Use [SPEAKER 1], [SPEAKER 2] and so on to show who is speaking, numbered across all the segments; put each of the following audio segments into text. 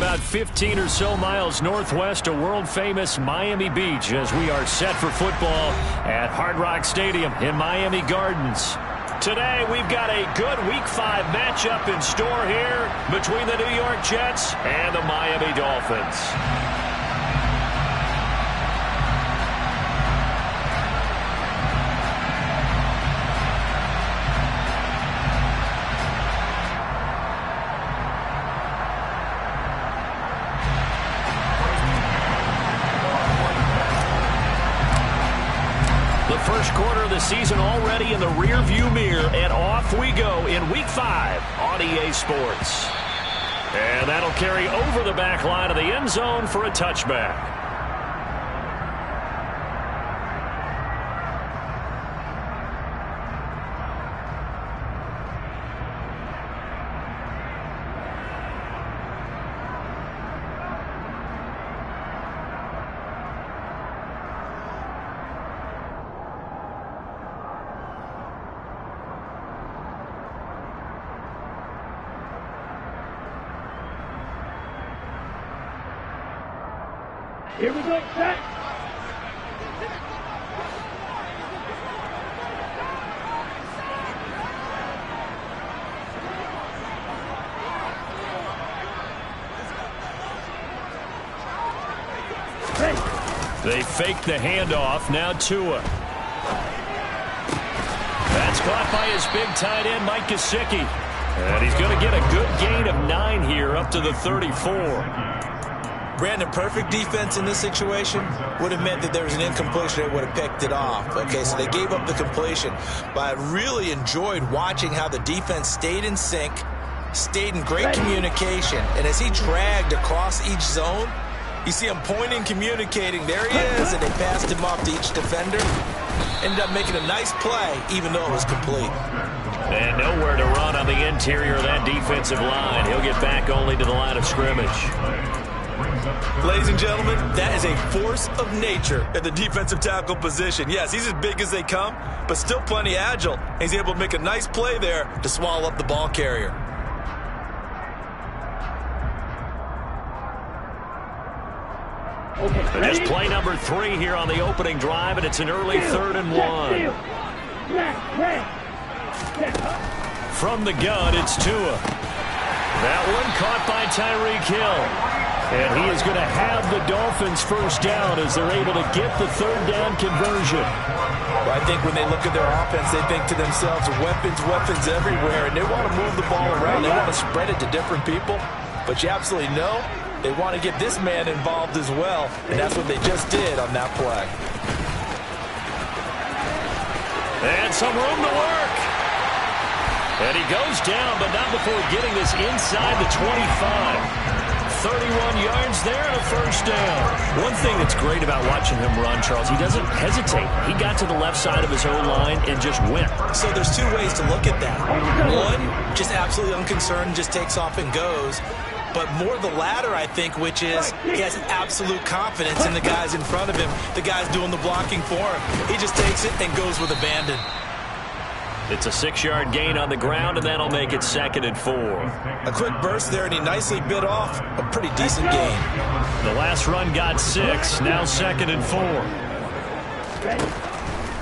[SPEAKER 1] about 15 or so miles northwest of world-famous Miami Beach as we are set for football at Hard Rock Stadium in Miami Gardens. Today, we've got a good Week 5 matchup in store here between the New York Jets and the Miami Dolphins. First quarter of the season already in the rear-view mirror, and off we go in Week 5 on EA Sports. And that'll carry over the back line of the end zone for a touchback.
[SPEAKER 2] Here we go, set.
[SPEAKER 1] They fake the handoff. Now Tua. That's caught by his big tight end, Mike Gesicki. And he's going to get a good gain of 9 here up to the 34.
[SPEAKER 3] Brandon, perfect defense in this situation would have meant that there was an incompletion. They would have picked it off. Okay, so they gave up the completion. But I really enjoyed watching how the defense stayed in sync, stayed in great communication. And as he dragged across each zone, you see him pointing, communicating. There he is, and they passed him off to each defender. Ended up making a nice play, even though it was complete.
[SPEAKER 1] And nowhere to run on the interior of that defensive line. He'll get back only to the line of scrimmage.
[SPEAKER 3] Ladies and gentlemen, that is a force of nature at the defensive tackle position. Yes, he's as big as they come, but still plenty agile. He's able to make a nice play there to swallow up the ball carrier.
[SPEAKER 1] Okay, just play number 3 here on the opening drive, and it's an early 3rd and 1. From the gun, it's Tua. That one caught by Tyreek Hill. And he is going to have the Dolphins first down as they're able to get the 3rd down conversion.
[SPEAKER 3] Well, I think when they look at their offense, they think to themselves, weapons everywhere, and they want to move the ball around. They want to spread it to different people. But you absolutely know they want to get this man involved as well, and that's what they just did on that play.
[SPEAKER 1] And some room to work. And he goes down, but not before getting this inside the 25. 31 yards there and a first down. One thing that's great about watching him run, Charles, he doesn't hesitate. He got to the left side of his own line and just went.
[SPEAKER 3] So there's 2 ways to look at that. One, just absolutely unconcerned, just takes off and goes. But more the latter, I think, which is he has absolute confidence in the guys in front of him, the guys doing the blocking for him. He just takes it and goes with abandon.
[SPEAKER 1] It's a 6-yard gain on the ground, and that'll make it 2nd and 4.
[SPEAKER 3] A quick burst there, and he nicely bit off a pretty decent gain.
[SPEAKER 1] The last run got 6, now 2nd and 4.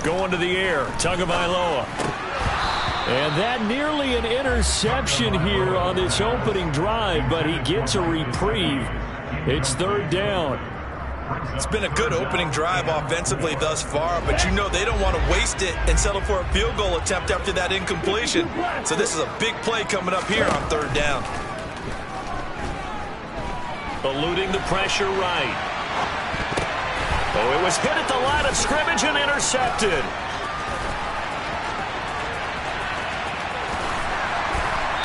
[SPEAKER 1] Going to the air, Tagovailoa. And that nearly an interception here on this opening drive, but he gets a reprieve. It's 3rd down.
[SPEAKER 3] It's been a good opening drive offensively thus far, but you know they don't want to waste it and settle for a field goal attempt after that incompletion. So this is a big play coming up here on 3rd down.
[SPEAKER 1] Eluding the pressure right. Oh, it was hit at the line of scrimmage and intercepted.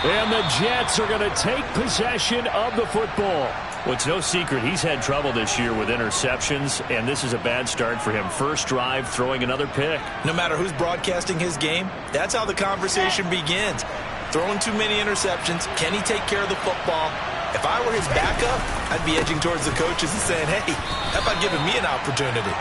[SPEAKER 1] And the Jets are going to take possession of the football. Well, it's no secret he's had trouble this year with interceptions, and this is a bad start for him. First drive, throwing another pick.
[SPEAKER 3] No matter who's broadcasting his game, that's how the conversation begins. Throwing too many interceptions, can he take care of the football? If I were his backup, I'd be edging towards the coaches and saying, hey, how about giving me an opportunity?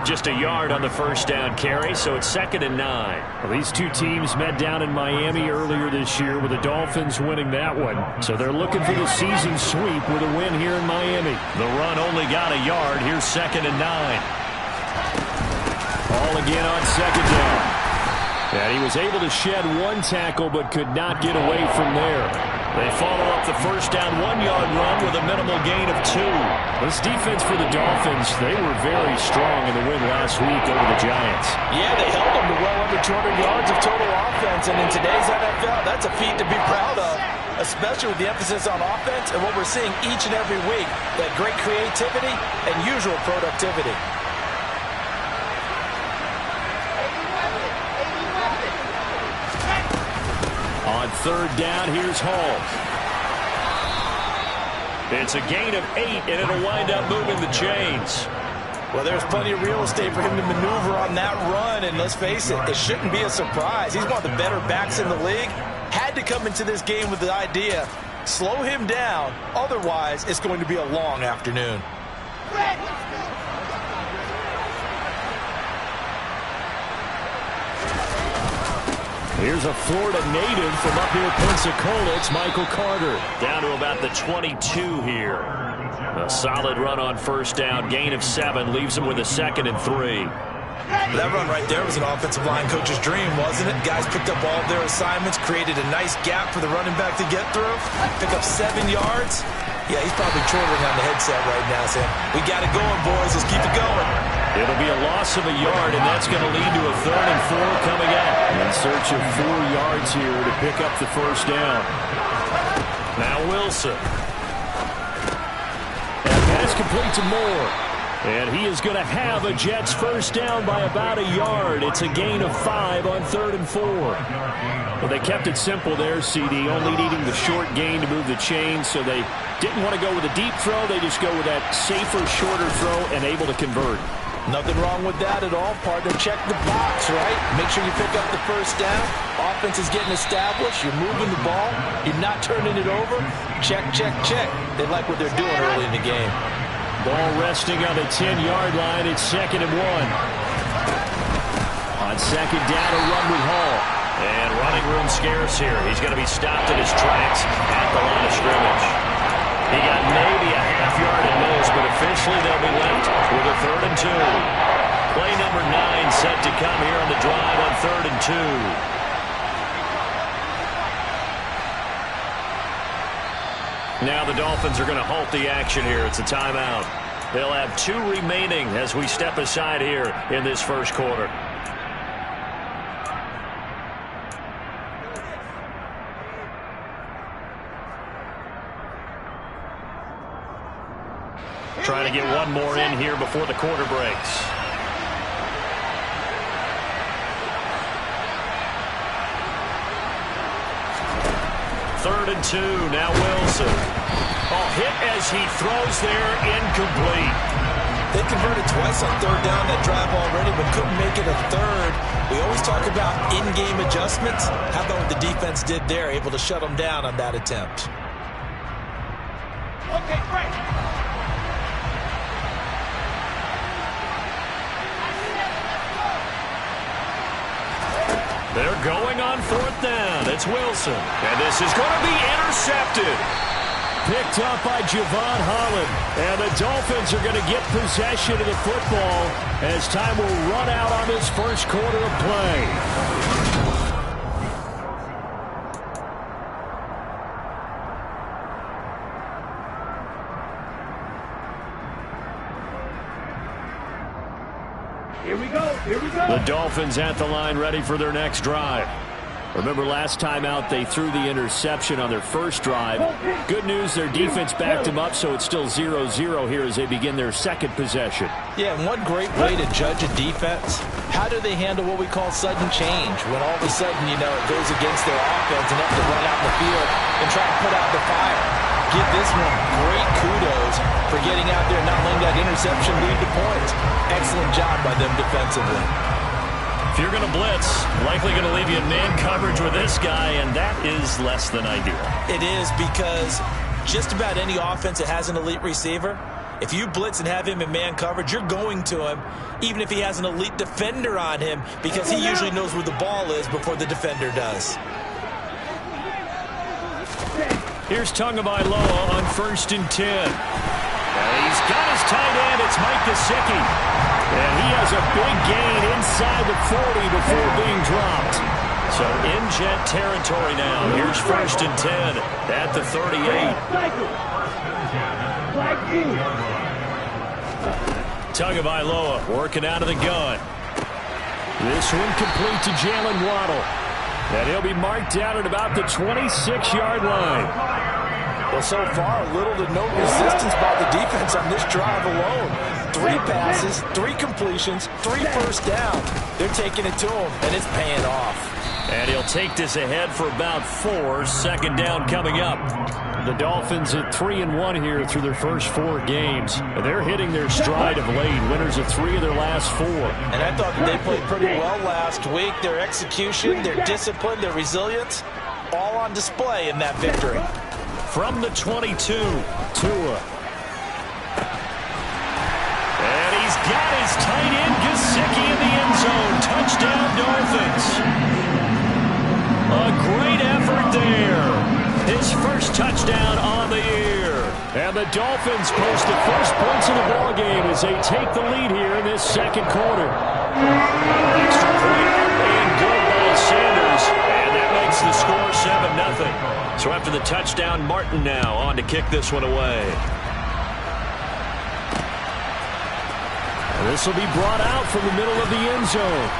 [SPEAKER 1] Just a yard on the first down carry, so it's 2nd and 9.
[SPEAKER 2] Well, these two teams met down in Miami earlier this year with the Dolphins winning that one. So they're looking for the season sweep with a win here in Miami.
[SPEAKER 1] The run only got a yard. Here's 2nd and 9.
[SPEAKER 2] Ball again on 2nd down. And he was able to shed one tackle but could not get away from there.
[SPEAKER 1] They follow up the first down 1-yard run with a minimal gain of 2.
[SPEAKER 2] This defense for the Dolphins, they were very strong in the win last week over the Giants.
[SPEAKER 3] Yeah, they held them to well under 200 yards of total offense, and in today's NFL, that's a feat to be proud of, especially with the emphasis on offense and what we're seeing each and every week, that great creativity and usual productivity.
[SPEAKER 2] On 3rd down, here's Hall.
[SPEAKER 1] It's a gain of 8, and it'll wind up moving the chains.
[SPEAKER 3] Well, there's plenty of real estate for him to maneuver on that run, and let's face it, it shouldn't be a surprise. He's one of the better backs in the league. Had to come into this game with the idea, slow him down, otherwise it's going to be a long afternoon.
[SPEAKER 2] Here's a Florida native from up near Pensacola. It's Michael Carter.
[SPEAKER 1] Down to about the 22 here. A solid run on first down. Gain of 7 leaves him with a 2nd and 3.
[SPEAKER 3] That run right there was an offensive line coach's dream, wasn't it? Guys picked up all of their assignments, created a nice gap for the running back to get through, pick up 7 yards. Yeah, he's probably chortling on the headset right now saying, we got it going, boys. Let's keep it going.
[SPEAKER 1] It'll be a loss of a yard, and that's going to lead to a 3rd and 4 coming up.
[SPEAKER 2] In search of 4 yards here to pick up the first down.
[SPEAKER 1] Now Wilson.
[SPEAKER 2] And pass complete to Moore. And he is going to have a Jets first down by about a yard. It's a gain of 5 on 3rd and 4. Well, they kept it simple there, CD, only needing the short gain to move the chains, so they didn't want to go with a deep throw. They just go with that safer, shorter throw and able to convert.
[SPEAKER 3] Nothing wrong with that at all, partner. Check the box, right? Make sure you pick up the first down. Offense is getting established. You're moving the ball. You're not turning it over. Check, check, check. They like what they're doing early in the game.
[SPEAKER 2] Ball resting on the 10-yard line. It's 2nd and 1. On 2nd down, a run with Hall.
[SPEAKER 1] And running room scarce here. He's going to be stopped in his tracks at the line of scrimmage. He got maybe a half-yard at most, but officially they'll be left with a 3rd and 2. Play number 9 set to come here on the drive on 3rd and 2. Now the Dolphins are going to halt the action here. It's a timeout. They'll have 2 remaining as we step aside here in this first quarter. Trying to get one more in here before the quarter breaks. Third and 2, now Wilson. Oh, hit as he throws there, incomplete.
[SPEAKER 3] They converted twice on 3rd down that drive already, but couldn't make it a 3rd. We always talk about in-game adjustments. How about what the defense did there, able to shut them down on that attempt? Okay, great.
[SPEAKER 1] They're going on 4th down. It's Wilson. And this is going to be intercepted.
[SPEAKER 2] Picked up by Javon Holland. And the Dolphins are going to get possession of the football as time will run out on this first quarter of play. The Dolphins at the line ready for their next drive. Remember last time out they threw the interception on their first drive. Good news, their defense backed them up, so it's still 0-0 here as they begin their second possession.
[SPEAKER 3] Yeah, and one great way to judge a defense, how do they handle what we call sudden change? When all of a sudden, you know, it goes against their offense and have to run out in the field and try to put out the fire. Give this one great kudos for getting out there and not letting that interception lead to points. Excellent job by them defensively.
[SPEAKER 1] If you're going to blitz, likely going to leave you in man coverage with this guy, and that is less than ideal.
[SPEAKER 3] It is, because just about any offense that has an elite receiver If you blitz and have him in man coverage, you're going to him, even if he has an elite defender on him, because he usually knows where the ball is before the defender does.
[SPEAKER 2] Here's Tagovailoa on 1st and 10. And he's got his tight end. It's Mike Gesicki. And he has a big gain inside the 40 before being dropped. So in Jet territory now. Here's 1st and 10 at the 38. Tagovailoa working out of the gun. This one complete to Jalen Waddle. And he'll be marked down at about the 26-yard line.
[SPEAKER 3] Well, so far, little to no resistance by the defense on this drive alone. 3 passes, 3 completions, 3 first downs. They're taking it to him, and it's paying off.
[SPEAKER 2] And he'll take this ahead for about 4. 2nd down coming up. The Dolphins at 3-1 here through their first 4 games. They're hitting their stride of late. Winners of 3 of their last 4.
[SPEAKER 3] And I thought that they played pretty well last week. Their execution, their discipline, their resilience, all on display in that victory.
[SPEAKER 2] From the 22, Tua. And he's got his tight end, Gesicki, in the end zone. Touchdown, Dolphins. A great effort there. His first touchdown on the year. And the Dolphins post the first points of the ballgame as they take the lead here in this 2nd quarter. Extra point and good by Sanders. And that makes the score 7-0. So after the touchdown, Martin now on to kick this one away. This will be brought out from the middle of the end zone.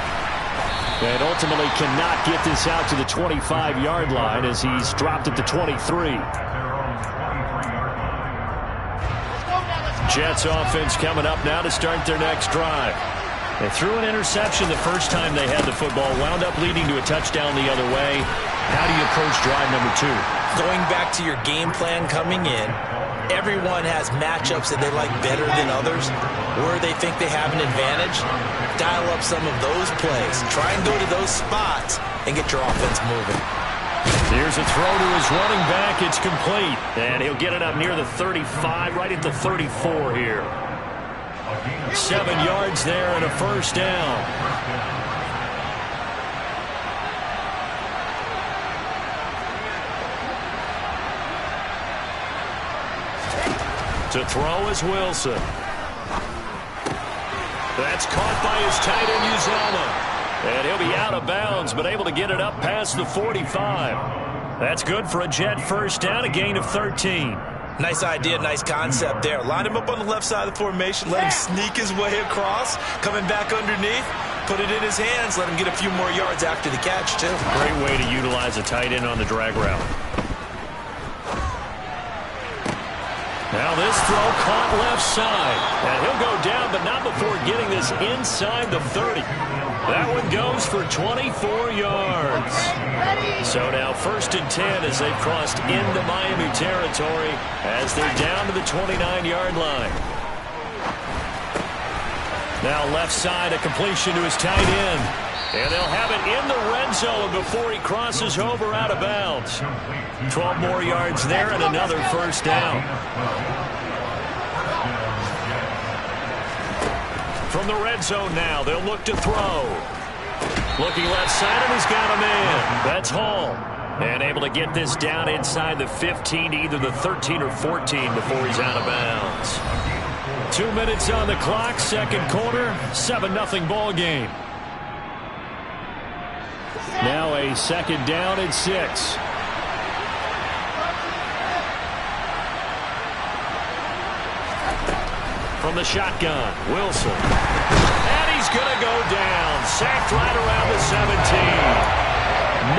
[SPEAKER 2] And ultimately cannot get this out to the 25-yard line as he's dropped at the 23. Jets offense coming up now to start their next drive. They threw an interception the first time they had the football, wound up leading to a touchdown the other way. How do you approach drive number 2?
[SPEAKER 3] Going back to your game plan coming in, everyone has matchups that they like better than others, where they think they have an advantage. Dial up some of those plays. Try and go to those spots and get your offense moving.
[SPEAKER 2] Here's a throw to his running back. It's complete. And he'll get it up near the 35, right at the 34 here. 7 yards there and a first down. To throw is Wilson. That's caught by his tight end, Uzomah. And he'll be out of bounds, but able to get it up past the 45. That's good for a Jet first down, a gain of 13.
[SPEAKER 3] Nice idea, nice concept there. Line him up on the left side of the formation, let him sneak his way across, coming back underneath, put it in his hands, let him get a few more yards after the catch, too.
[SPEAKER 2] Great way to utilize a tight end on the drag route. Now this throw caught left side. And he'll go down, but not before getting this inside the 30. That one goes for 24 yards. So now 1st and 10 as they've crossed into Miami territory as they're down to the 29-yard line. Now left side, a completion to his tight end. And they'll have it in the red zone before he crosses over out of bounds. 12 more yards there and another first down. From the red zone now, they'll look to throw. Looking left side, and he's got a man. That's Hall. And able to get this down inside the 15, either the 13 or 14 before he's out of bounds. 2 minutes on the clock, 2nd quarter, 7-0 ball game. Now a 2nd down and 6. From the shotgun, Wilson. And he's going to go down. Sacked right around the 17.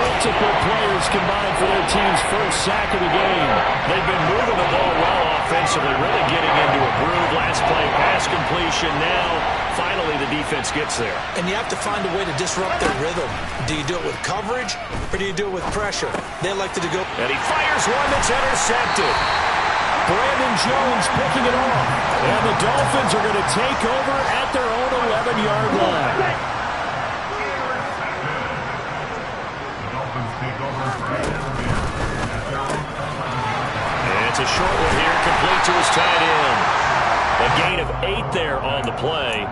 [SPEAKER 2] Multiple players combined for their team's first sack of the game. They've been moving the ball well offensively, really getting into a groove. Last play, pass completion. Now, finally, the defense gets there.
[SPEAKER 3] And you have to find a way to disrupt their rhythm. Do you do it with coverage, or do you do it with pressure? They like to go.
[SPEAKER 2] And he fires one that's intercepted. Brandon Jones picking it off. And the Dolphins are going to take over at their own 11-yard line. It's a short one here, complete to his tight end.
[SPEAKER 1] A gain of 8 there on the play,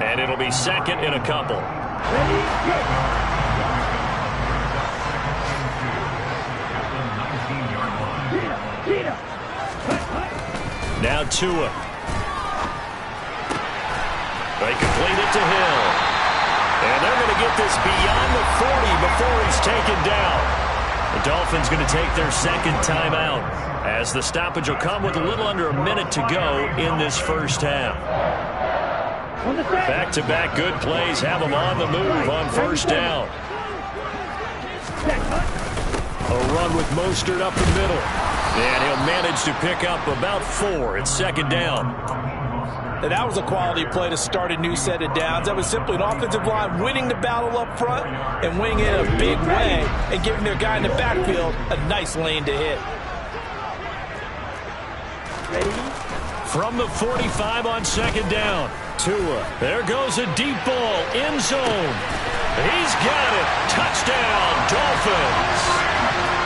[SPEAKER 1] and it'll be second and a couple. Now Tua. They complete it to Hill. And they're going to get this beyond the 40 before he's taken down. The Dolphins going to take their second timeout as the stoppage will come with a little under a minute to go in this first half. Back-to-back good plays have them on the move on first down. A run with Mostert up the middle. And he'll manage to pick up about 4. It's second down.
[SPEAKER 3] And that was a quality play to start a new set of downs. That was simply an offensive line winning the battle up front and winning it in a big way and giving their guy in the backfield a nice lane to hit.
[SPEAKER 1] From the 45 on second down. Tua. There goes a deep ball. End zone. He's got it. Touchdown, Dolphins.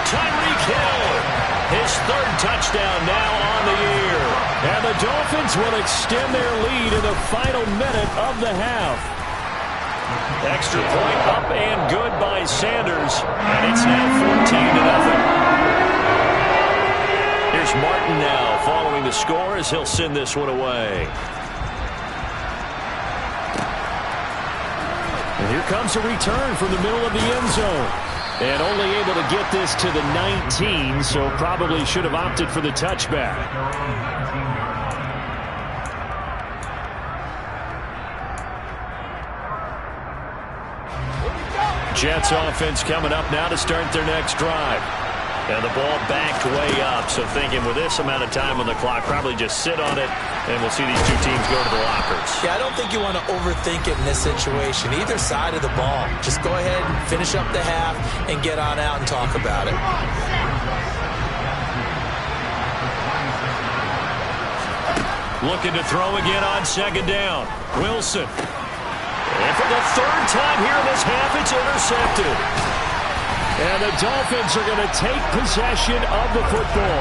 [SPEAKER 1] Tyreek Hill. His third touchdown now on the year. And the Dolphins will extend their lead in the final minute of the half. Extra point up and good by Sanders. And it's now 14-0. Here's Martin now following the score as he'll send this one away. And here comes a return from the middle of the end zone. And only able to get this to the 19, so probably should have opted for the touchback. Jets offense coming up now to start their next drive. And the ball backed way up, so thinking with this amount of time on the clock, probably just sit on it, and we'll see these two teams go to the lockers.
[SPEAKER 3] Yeah, I don't think you want to overthink it in this situation. Either side of the ball. Just go ahead and finish up the half and get on out and talk about it.
[SPEAKER 1] Looking to throw again on second down. Wilson. And for the third time here in this half, it's intercepted. And the Dolphins are going to take possession of the football.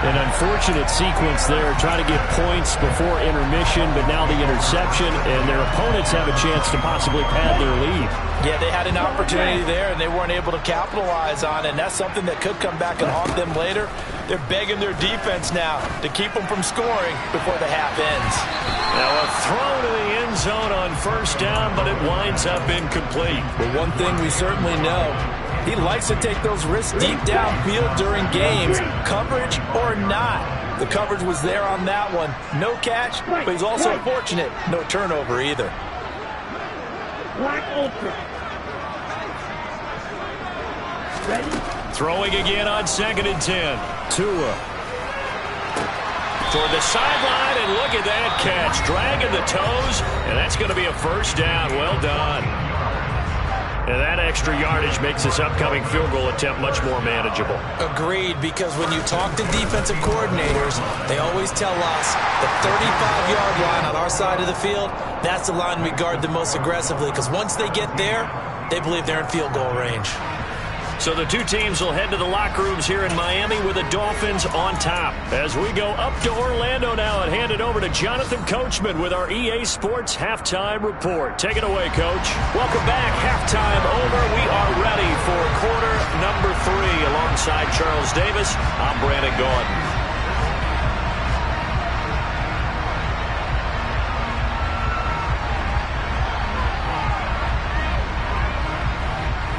[SPEAKER 1] An unfortunate sequence there, trying to get points before intermission, but now the interception, and their opponents have a chance to possibly pad their lead.
[SPEAKER 3] Yeah, they had an opportunity there, and they weren't able to capitalize on it, and that's something that could come back and haunt them later. They're begging their defense now to keep them from scoring before the half ends.
[SPEAKER 1] Now a throw to the end zone on first down, but it winds up incomplete.
[SPEAKER 3] But one thing we certainly know, he likes to take those risks deep downfield during games, coverage or not. The coverage was there on that one. No catch, but he's also fortunate. No turnover either.
[SPEAKER 1] Throwing again on second and 10. Tua. Toward the sideline, and look at that catch. Dragging the toes, and that's going to be a first down. Well done. And that extra yardage makes this upcoming field goal attempt much more manageable.
[SPEAKER 3] Agreed, because when you talk to defensive coordinators, they always tell us the 35-yard line on our side of the field, that's the line we guard the most aggressively, because once they get there, they believe they're in field goal range.
[SPEAKER 1] So the two teams will head to the locker rooms here in Miami with the Dolphins on top. As we go up to Orlando now and hand it over to Jonathan Coachman with our EA Sports Halftime Report. Take it away, Coach. Welcome back. Halftime over. We are ready for quarter number 3. Alongside Charles Davis, I'm Brandon Gaudin.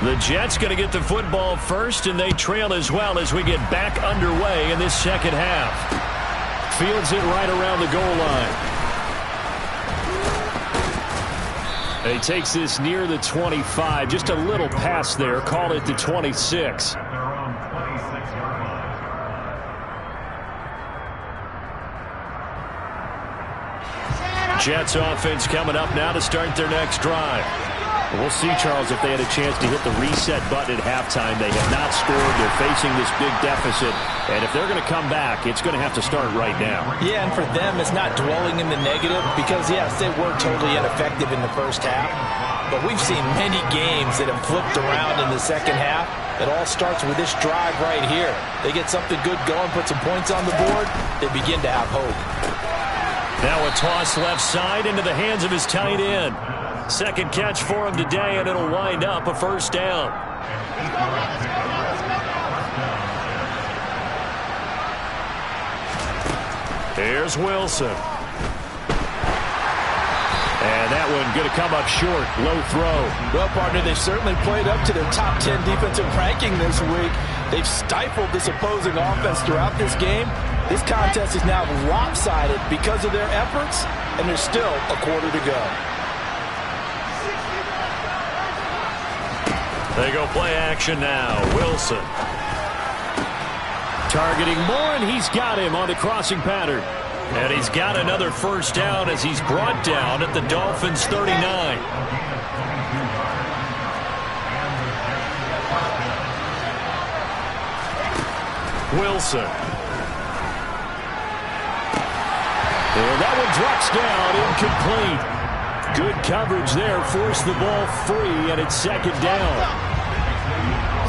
[SPEAKER 1] The Jets going to get the football first, and they trail as well as we get back underway in this second half. Fields it right around the goal line. He takes this near the 25, just a little pass there, call it the 26. Jets offense coming up now to start their next drive. We'll see, Charles, if they had a chance to hit the reset button at halftime. They have not scored. They're facing this big deficit. And if they're going to come back, it's going to have to start right now.
[SPEAKER 3] Yeah, and for them, it's not dwelling in the negative because, yes, they were totally ineffective in the first half. But we've seen many games that have flipped around in the second half. It all starts with this drive right here. They get something good going, put some points on the board, they begin to have hope.
[SPEAKER 1] Now a toss left side into the hands of his tight end. Second catch for him today, and it'll wind up a first down. Here's Wilson. And that one going to come up short. Low throw.
[SPEAKER 3] Well, partner, they've certainly played up to their top 10 defensive ranking this week. They've stifled this opposing offense throughout this game. This contest is now lopsided because of their efforts, and there's still a quarter to go.
[SPEAKER 1] They go play action now. Wilson.
[SPEAKER 2] Targeting Moore, and he's got him on the crossing pattern.
[SPEAKER 1] And he's got another first down as he's brought down at the Dolphins' 39. Wilson.
[SPEAKER 2] And that one drops down, incomplete. Good coverage there, forced the ball free, and it's second down.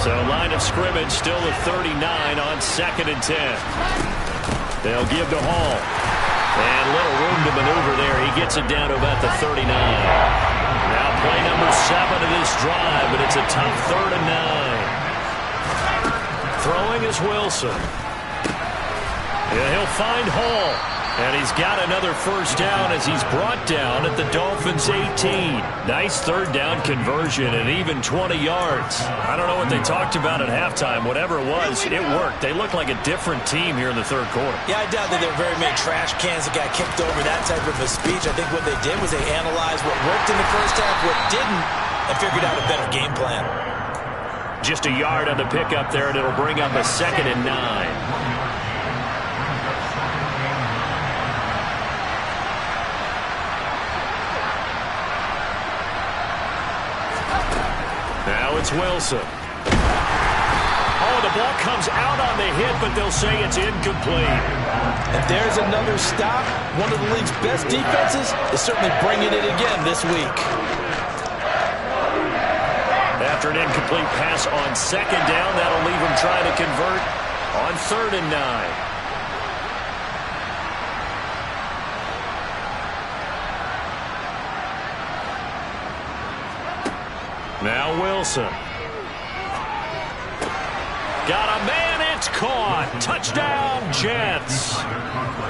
[SPEAKER 1] So line of scrimmage still at 39 on 2nd and 10. They'll give to Hall. And little room to maneuver there. He gets it down to about the 39. Now play number 7 of this drive, but it's a tough 3rd and 9. Throwing is Wilson. And he'll find Hall. And he's got another first down as he's brought down at the Dolphins' 18. Nice 3rd down conversion and even 20 yards. I don't know what they talked about at halftime. Whatever it was, it worked. They look like a different team here in the 3rd quarter.
[SPEAKER 3] Yeah, I doubt that there were very many trash cans that got kicked over that type of a speech. I think what they did was they analyzed what worked in the first half, what didn't, and figured out a better game plan.
[SPEAKER 1] Just a yard on the pickup there, and it'll bring up a 2nd and 9. Now it's Wilson. Oh, the ball comes out on the hit, but they'll say it's incomplete.
[SPEAKER 3] And there's another stop. One of the league's best defenses is certainly bringing it again this week.
[SPEAKER 1] After an incomplete pass on 2nd down, that'll leave him trying to convert on 3rd and 9. Now Wilson. Got a man, it's caught. Touchdown, Jets.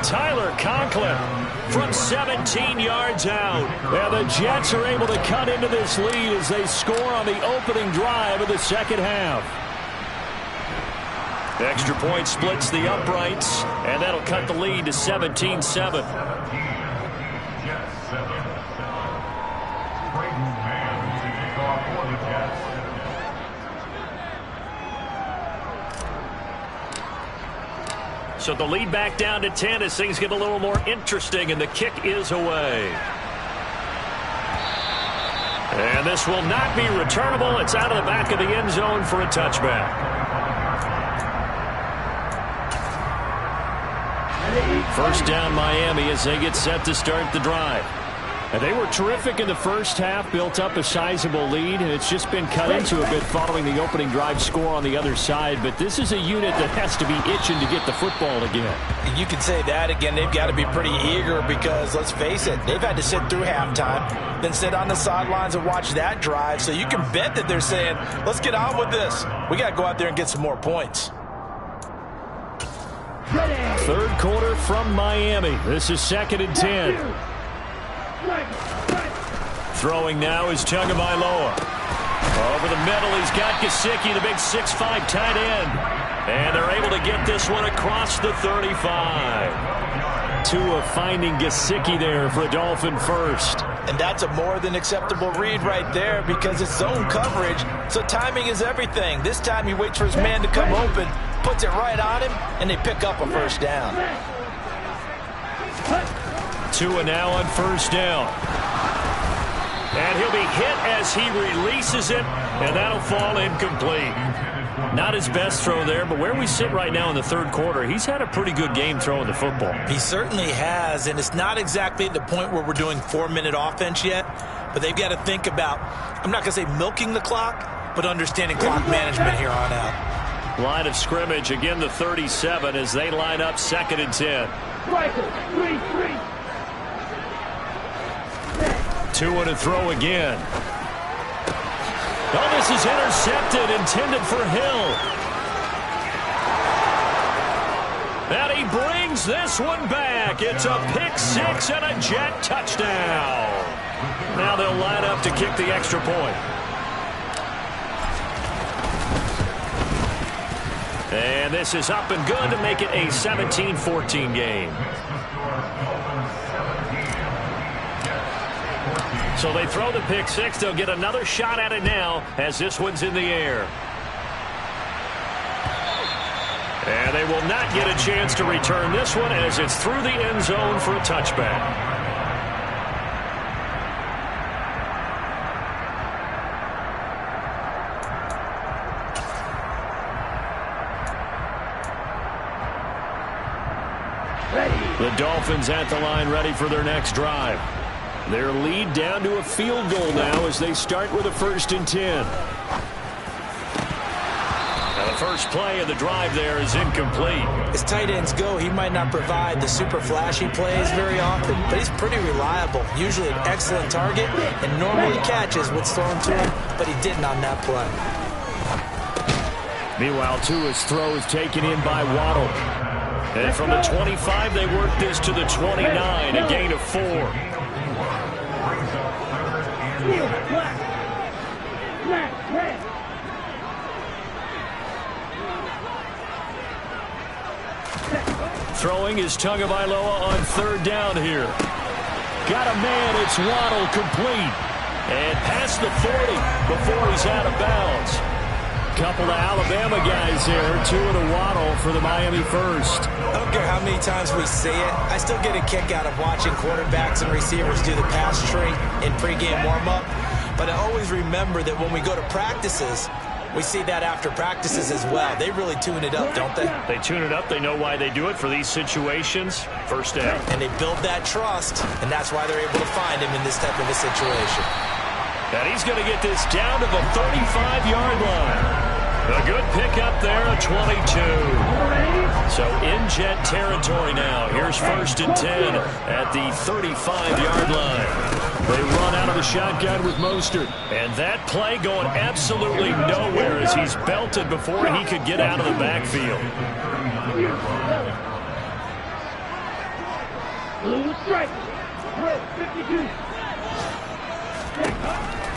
[SPEAKER 1] Tyler Conklin from 17 yards out.
[SPEAKER 2] And the Jets are able to cut into this lead as they score on the opening drive of the second half.
[SPEAKER 1] Extra point splits the uprights, and that'll cut the lead to 17-7. So the lead back down to 10 as things get a little more interesting, and the kick is away. And this will not be returnable. It's out of the back of the end zone for a touchback. First down Miami as they get set to start the drive.
[SPEAKER 2] And they were terrific in the first half, built up a sizable lead, and it's just been cut into a bit following the opening drive score on the other side. But this is a unit that has to be itching to get the football again.
[SPEAKER 3] You can say that again. They've got to be pretty eager because, let's face it, they've had to sit through halftime, then sit on the sidelines and watch that drive. So you can bet that they're saying, let's get on with this. We got to go out there and get some more points.
[SPEAKER 2] 3rd quarter from Miami. This is 2nd and 10.
[SPEAKER 1] Throwing now is Tagovailoa. Over the middle, he's got Gesicki, the big 6'5" tight end. And they're able to get this one across the 35.
[SPEAKER 2] Tua finding Gesicki there for a Dolphin first.
[SPEAKER 3] And that's a more than acceptable read right there because it's zone coverage, so timing is everything. This time he waits for his man to come open, puts it right on him, and they pick up a first down.
[SPEAKER 1] Tua now on first down. And he'll be hit as he releases it, and that'll fall incomplete. Not his best throw there, but where we sit right now in the 3rd quarter, he's had a pretty good game throwing the football.
[SPEAKER 3] He certainly has, and it's not exactly at the point where we're doing 4-minute offense yet, but they've got to think about, I'm not going to say milking the clock, but understanding clock management here on out.
[SPEAKER 1] Line of scrimmage, again the 37 as they line up 2nd and 10.
[SPEAKER 2] Tua to throw again. Oh, this is intercepted, intended for Hill. And he brings this one back. It's a pick-6 and a Jet touchdown. Now they'll line up to kick the extra point. And this is up and good to make it a 17-14 game. So they throw the pick-6. They'll get another shot at it now as this one's in the air. And they will not get a chance to return this one as it's through the end zone for a touchback. The Dolphins at the line ready for their next drive. Their lead down to a field goal now as they start with a 1st and 10. Now the first play of the drive there is incomplete.
[SPEAKER 3] As tight ends go, he might not provide the super flashy plays very often, but he's pretty reliable. Usually an excellent target and normally catches what's thrown to him, but he didn't on that play.
[SPEAKER 2] Meanwhile, Tua's throw is taken in by Waddle. And from the 25, they work this to the 29, a gain of 4. Throwing is Tagovailoa on 3rd down here. Got a man, it's Waddle, complete. And past the 40 before he's out of bounds. Couple of Alabama guys there, Tua to Waddle for the Miami first.
[SPEAKER 3] I don't care how many times we say it, I still get a kick out of watching quarterbacks and receivers do the pass tree in pregame warm-up. But I always remember that when we go to practices, we see that after practices as well. They really tune it up, don't they?
[SPEAKER 2] They tune it up. They know why they do it for these situations. 1st down.
[SPEAKER 3] And they build that trust, and that's why they're able to find him in this type of a situation.
[SPEAKER 2] And he's going to get this down to the 35-yard line. A good pickup there, a 22. So in Jet territory now. Here's 1st and 10 at the 35-yard line. They run out of the shotgun with Mostert. And that play going absolutely nowhere as he's belted before he could get out of the backfield.
[SPEAKER 4] Blue strike. 52.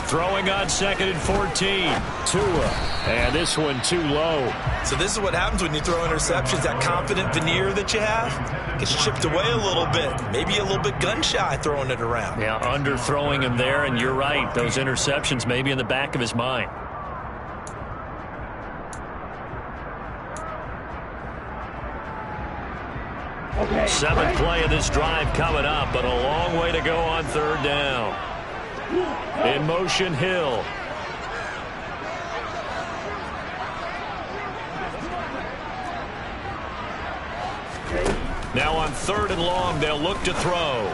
[SPEAKER 2] Throwing on 2nd and 14. Tua. And this one too low.
[SPEAKER 3] So this is what happens when you throw interceptions. That confident veneer that you have gets chipped away a little bit. Maybe a little bit gun-shy throwing it around.
[SPEAKER 2] Yeah, underthrowing him there, and you're right. Those interceptions may be in the back of his mind.
[SPEAKER 4] Okay.
[SPEAKER 2] 7th play of this drive coming up, but a long way to go on 3rd down. In motion, Hill. Now on 3rd and long, they'll look to throw.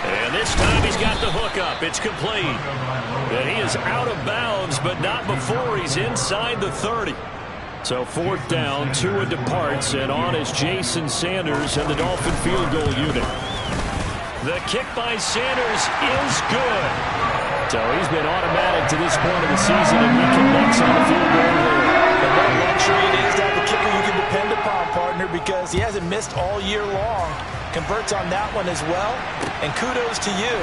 [SPEAKER 2] And this time he's got the hook up. It's complete. And he is out of bounds, but not before he's inside the 30. So 4th down, Tua departs, and on is Jason Sanders and the Dolphin field goal unit. The kick by Sanders is good. So he's been automatic to this point of the season, and he connects on the field goal there.
[SPEAKER 3] And what luxury it is to have a kicker you can depend upon, partner, because he hasn't missed all year long. Converts on that one as well. And kudos to you.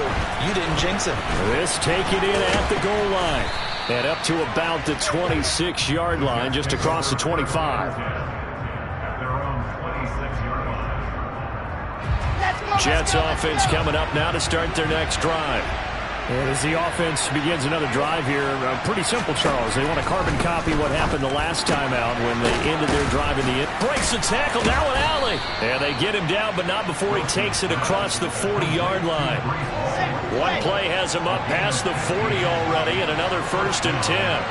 [SPEAKER 3] You didn't jinx him.
[SPEAKER 2] This taken in at the goal line. And up to about the 26-yard line, just across the 25. Jets offense coming up now to start their next drive. And as the offense begins another drive here, pretty simple, Charles. They want to carbon copy what happened the last time out when they ended their drive in the end. Breaks the tackle, now an alley. And they get him down, but not before he takes it across the 40-yard line. One play has him up past the 40 already, and another 1st and 10.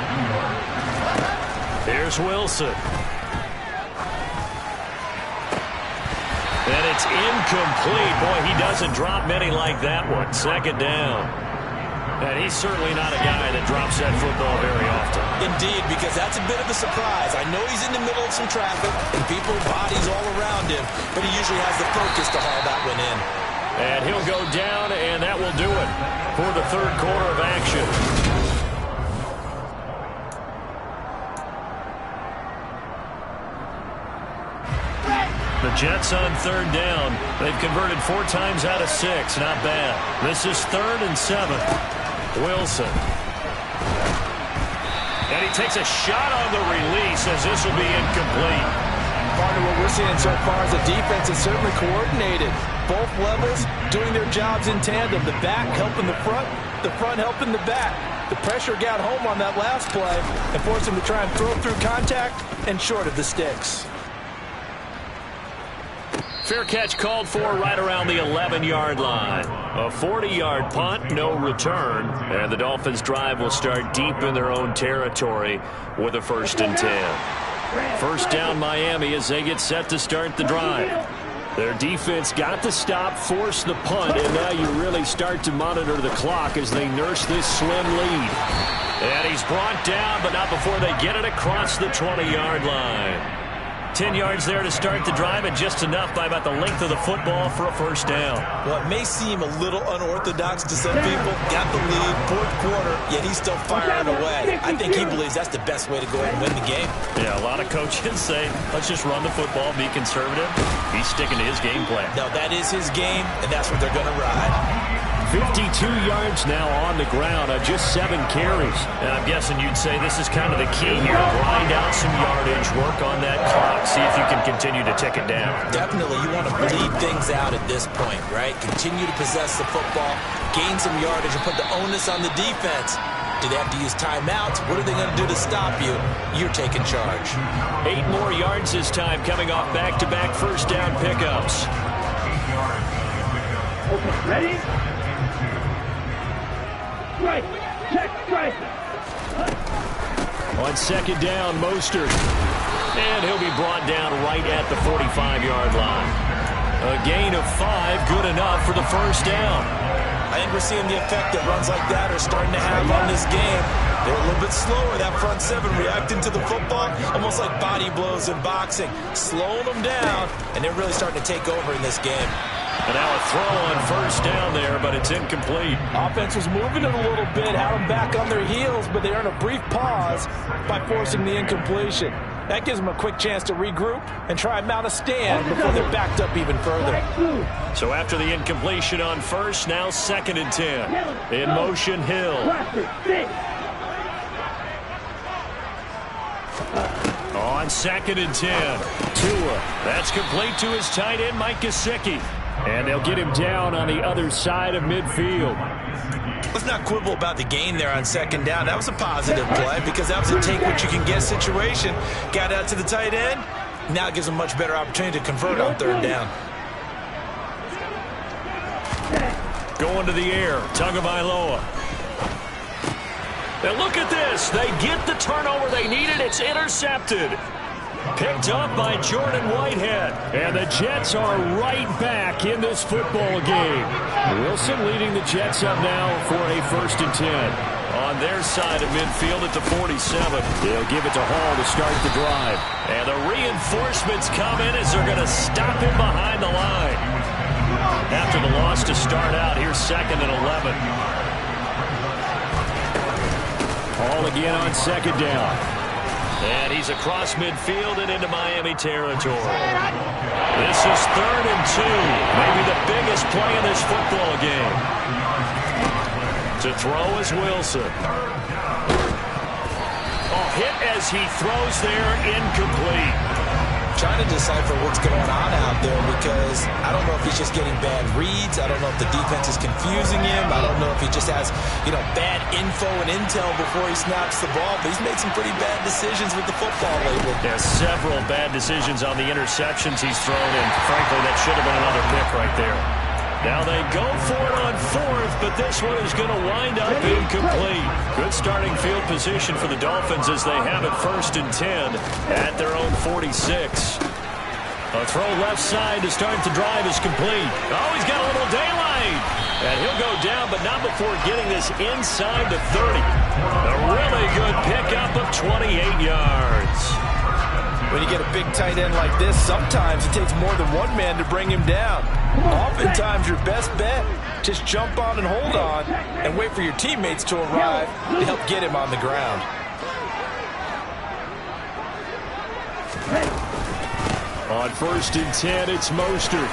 [SPEAKER 2] Here's Wilson. And it's incomplete. Boy, he doesn't drop many like that one. 2nd down. And he's certainly not a guy that drops that football very often.
[SPEAKER 3] Indeed, because that's a bit of a surprise. I know he's in the middle of some traffic and people, bodies all around him, but he usually has the focus to haul that one in.
[SPEAKER 2] And he'll go down, and that will do it for the third quarter of action. The Jets on third down. They've converted 4 times out of 6. Not bad. This is 3rd and 7. Wilson. And he takes a shot on the release as this will be incomplete.
[SPEAKER 3] Part of what we're seeing so far is the defense is certainly coordinated. Both levels doing their jobs in tandem. The back helping the front helping the back. The pressure got home on that last play and forced him to try and throw through contact and short of the sticks.
[SPEAKER 2] Fair catch called for right around the 11-yard line. A 40-yard punt, no return. And the Dolphins' drive will start deep in their own territory with a 1st and 10. First down Miami as they get set to start the drive. Their defense got the stop, forced the punt, and now you really start to monitor the clock as they nurse this slim lead. And he's brought down, but not before they get it across the 20-yard line. 10 yards there to start the drive, and just enough by about the length of the football for a 1st down.
[SPEAKER 3] Well, it may seem a little unorthodox to some people. Got the lead, 4th quarter, yet he's still firing away. I think he believes that's the best way to go ahead and win the game.
[SPEAKER 2] Yeah, a lot of coaches say, let's just run the football, be conservative. He's sticking to his game plan.
[SPEAKER 3] No, that is his game, and that's what they're going to ride.
[SPEAKER 2] 52 yards now on the ground on just 7 carries. And I'm guessing you'd say this is kind of the key here. Grind out some yardage, work on that clock, see if you can continue to tick it down.
[SPEAKER 3] Definitely, you want to bleed things out at this point, right? Continue to possess the football, gain some yardage, and put the onus on the defense. Do they have to use timeouts? What are they going to do to stop you? You're taking charge.
[SPEAKER 2] 8 more yards this time coming off back-to-back first down pickups.
[SPEAKER 4] Okay, ready? Strike. Check strike.
[SPEAKER 2] On 2nd down, Mostert. And he'll be brought down right at the 45-yard line. A gain of 5, good enough for the 1st down.
[SPEAKER 3] I think we're seeing the effect that runs like that are starting to have on this game. They're a little bit slower, that front 7 reacting to the football, almost like body blows in boxing, slowing them down, and they're really starting to take over in this game.
[SPEAKER 2] And now a throw on 1st down there, but it's incomplete.
[SPEAKER 3] Offense was moving it a little bit, had them back on their heels, but they earned a brief pause by forcing the incompletion. That gives them a quick chance to regroup and try and mount a stand before they're backed up even further.
[SPEAKER 2] So after the incompletion on 1st, now 2nd and 10. In motion, Hill. On 2nd and 10, Tua. That's complete to his tight end, Mike Gesicki. And they'll get him down on the other side of midfield.
[SPEAKER 3] Let's not quibble about the gain there on 2nd down. That was a positive play because that was a take-what-you-can-get situation. Got out to the tight end. Now it gives them a much better opportunity to convert on 3rd down.
[SPEAKER 2] Going to the air, Tagovailoa. And look at this. They get the turnover they needed. It's intercepted. Picked up by Jordan Whitehead. And the Jets are right back in this football game. Wilson leading the Jets up now for a 1st and 10. On their side of midfield at the 47. They'll give it to Hall to start the drive. And the reinforcements come in as they're going to stop him behind the line. After the loss to start out, here's 2nd and 11. Hall again on 2nd down. And he's across midfield and into Miami territory. This is 3rd and 2. Maybe the biggest play in this football game. To throw is Wilson. Oh, hit as he throws there, incomplete.
[SPEAKER 3] Trying to decipher what's going on out there because I don't know if he's just getting bad reads. I don't know if the defense is confusing him. I don't know if he just has, bad info and intel before he snaps the ball. But he's made some pretty bad decisions with the football lately.
[SPEAKER 2] There's several bad decisions on the interceptions he's thrown, and frankly, that should have been another pick right there. Now they go for it on 4th, but this one is going to wind up incomplete. Good starting field position for the Dolphins as they have it 1st and 10 at their own 46. A throw left side to start the drive is complete. Oh, he's got a little daylight. And he'll go down, but not before getting this inside the 30. A really good pickup of 28 yards.
[SPEAKER 3] When you get a big tight end like this, sometimes it takes more than one man to bring him down. Oftentimes, your best bet, just jump on and hold on and wait for your teammates to arrive to help get him on the ground.
[SPEAKER 2] On 1st and 10, it's Mostert.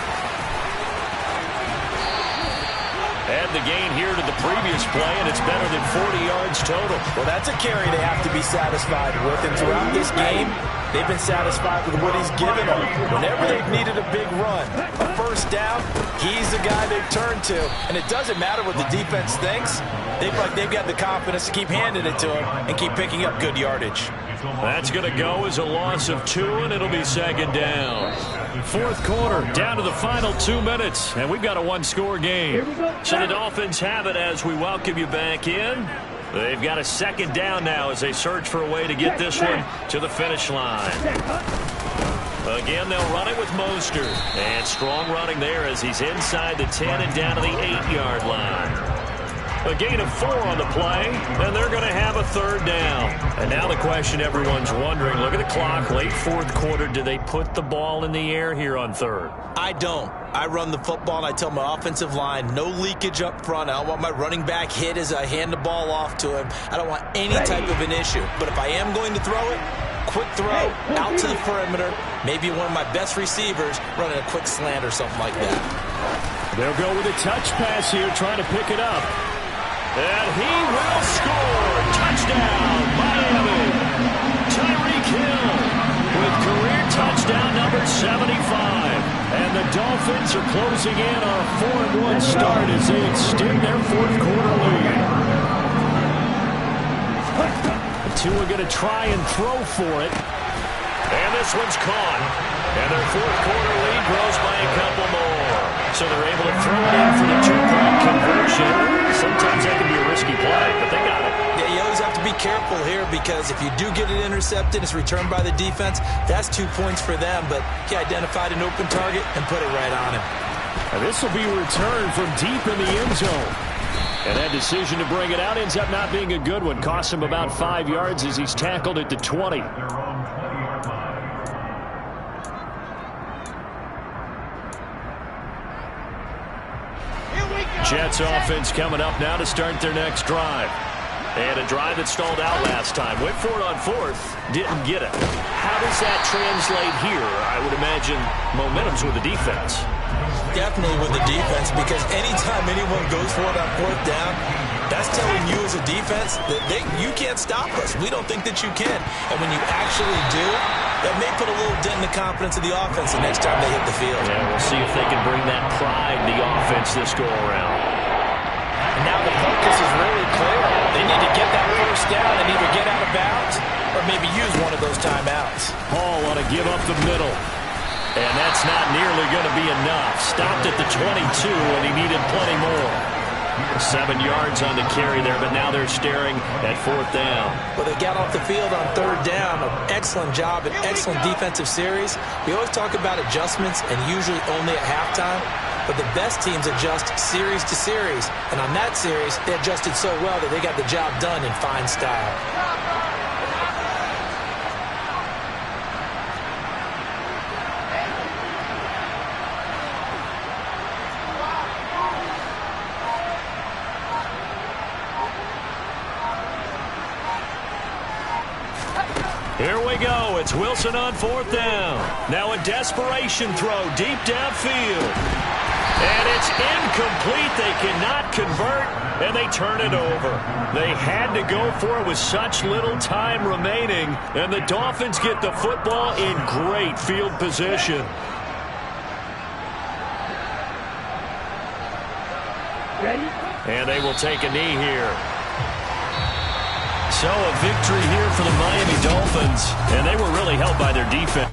[SPEAKER 1] And the gain here to the previous play, and it's better than 40 yards total.
[SPEAKER 3] Well, that's a carry they have to be satisfied with. And throughout this game, they've been satisfied with what he's given them. Whenever they've needed a big run, a first down, he's the guy they've turned to. And it doesn't matter what the defense thinks. They've got the confidence to keep handing it to him and keep picking up good yardage.
[SPEAKER 1] That's going to go as a loss of 2, and it'll be 2nd down.
[SPEAKER 2] 4th quarter, down to the final 2 minutes, and we've got a one-score game.
[SPEAKER 1] So the Dolphins have it as we welcome you back in. They've got a 2nd down now as they search for a way to get this one to the finish line. Again, they'll run it with Mostert. And strong running there as he's inside the 10 and down to the 8-yard line. A gain of 4 on the play, and they're going to have a 3rd down. And now the question everyone's wondering, look at the clock, late 4th quarter, do they put the ball in the air here on 3rd?
[SPEAKER 3] I don't. I run the football, and I tell my offensive line, no leakage up front. I don't want my running back hit as I hand the ball off to him. I don't want any type of an issue. But if I am going to throw it, quick throw, out to the perimeter, maybe one of my best receivers running a quick slant or something like that.
[SPEAKER 2] They'll go with a touch pass here, trying to pick it up.
[SPEAKER 1] And he will score. Touchdown, Miami. Tyreek Hill with career touchdown number 75. And the Dolphins are closing in on a 4-1 start as they extend their 4th quarter lead.
[SPEAKER 2] The two are going to try and throw for it.
[SPEAKER 1] And this one's caught. And their 4th quarter lead grows by a couple more. So they're able to throw it in for the 2-point conversion. Sometimes that can be a risky play, but they got it.
[SPEAKER 3] Yeah, you always have to be careful here because if you do get it intercepted, it's returned by the defense. That's 2 points for them, but he identified an open target and put it right on him.
[SPEAKER 2] And this will be returned from deep in the end zone. And that decision to bring it out ends up not being a good one. Cost him about 5 yards as he's tackled at the 20.
[SPEAKER 1] Jets offense coming up now to start their next drive. And a drive that stalled out last time. Went for it on 4th, didn't get it. How does that translate here? I would imagine momentum's with the defense.
[SPEAKER 3] Definitely with the defense, because anytime anyone goes for it on 4th down, that's telling you as a defense that you can't stop us. We don't think that you can. And when you actually do, that may put a little dent in the confidence of the offense the next time they hit the field.
[SPEAKER 1] Yeah, we'll see if they can bring that pride to the offense this go-around.
[SPEAKER 3] And now the focus is really clear. They need to get that 1st down and either get out of bounds or maybe use one of those timeouts.
[SPEAKER 2] Hall want to give up the middle.
[SPEAKER 1] And that's not nearly going to be enough. Stopped at the 22, and he needed plenty more. 7 yards on the carry there, but now they're staring at 4th down.
[SPEAKER 3] Well, they got off the field on 3rd down. An excellent job, an excellent defensive series. We always talk about adjustments and usually only at halftime, but the best teams adjust series to series. And on that series, they adjusted so well that they got the job done in fine style.
[SPEAKER 1] Here we go. It's Wilson on 4th down. Now a desperation throw deep downfield. And it's incomplete. They cannot convert, and they turn it over. They had to go for it with such little time remaining, and the Dolphins get the football in great field position.
[SPEAKER 4] Ready?
[SPEAKER 1] And they will take a knee here. So a victory here for the Miami Dolphins, and they were really helped by their defense.